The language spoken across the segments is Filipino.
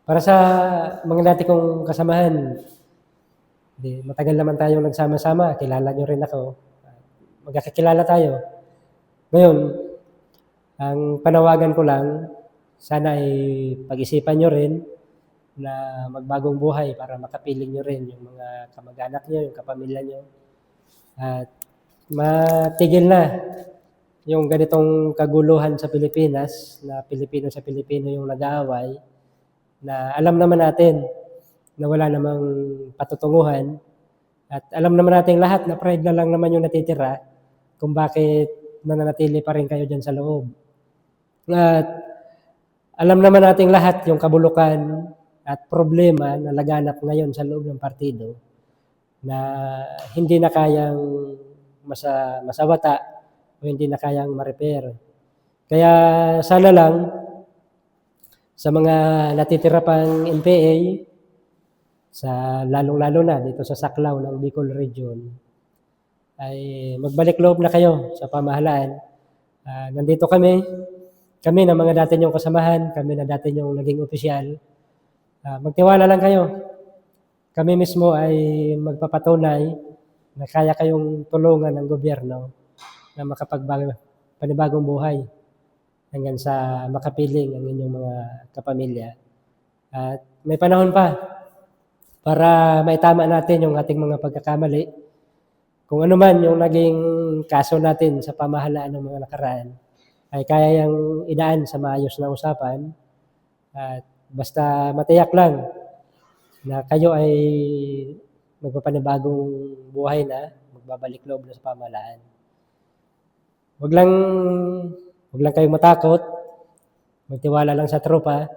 Para sa mga dati kong kasamahan, matagal naman tayong nagsama-sama, kilala niyo rin ako, magkakakilala tayo. Ngayon, ang panawagan ko lang, sana ay pag-isipan niyo rin na magbagong buhay para makapiling niyo rin yung mga kamag-anak niyo, yung kapamilya niyo. At matigil na yung ganitong kaguluhan sa Pilipinas, na Pilipino sa Pilipino yung nag-aaway, na alam naman natin na wala namang patutunguhan at alam naman nating lahat na pride na lang naman yung natitira kung bakit nananatili pa rin kayo diyan sa loob. At alam naman nating lahat yung kabulukan at problema na laganap ngayon sa loob ng partido na hindi na kayang masawata o hindi na kayang ma-repair. Kaya sana lang sa mga natitira pang NPA, sa lalong-lalo na dito sa Saklaw ng Bicol Region, ay magbalik loob na kayo sa pamahalaan. Nandito kami na mga dati niyong kasamahan, kami na dati niyong naging opisyal. Magtiwala lang kayo. Kami mismo ay magpapatunay na kaya kayong tulungan ng gobyerno na panibagong buhay hanggang sa makapiling ang inyong mga kapamilya. At may panahon pa para maitama natin yung ating mga pagkakamali. Kung ano man yung naging kaso natin sa pamahalaan ng mga nakaraan, ay kaya yung idaan sa maayos na usapan. At basta matiyak lang na kayo ay magpapanibagong buhay na, magbabalik loob na sa pamahalaan. Huwag lang kayong matakot, magtiwala lang sa tropa,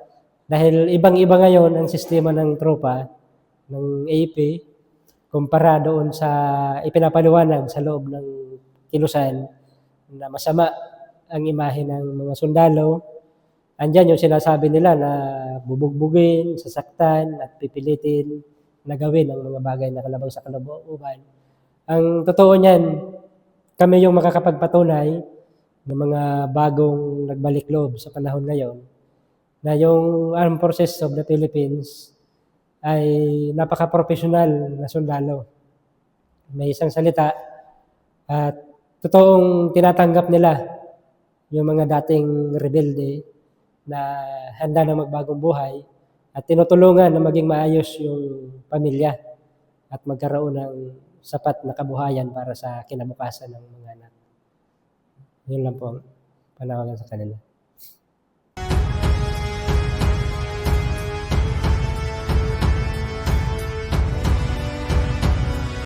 dahil ibang-iba ngayon ang sistema ng tropa, ng AP, kumpara doon sa ipinapaliwanag sa loob ng kilusan na masama ang imahe ng mga sundalo. Andyan yung sinasabi nila na bubugbugin, sasaktan at pipilitin na gawin ang mga bagay na kalabang sa kalooban. Ang totoo niyan, kami yung makakapagpatunay ng mga bagong nagbalik loob sa panahon ngayon na yung Armed Forces of the Philippines ay napaka-professional na sundalo. May isang salita at totoong tinatanggap nila yung mga dating rebelde na handa na magbagong buhay at tinutulungan na maging maayos yung pamilya at magkaroon ng sapat na kabuhayan para sa kinabukasan ng mga anak. Yun lang po ang panawagan sa kanila.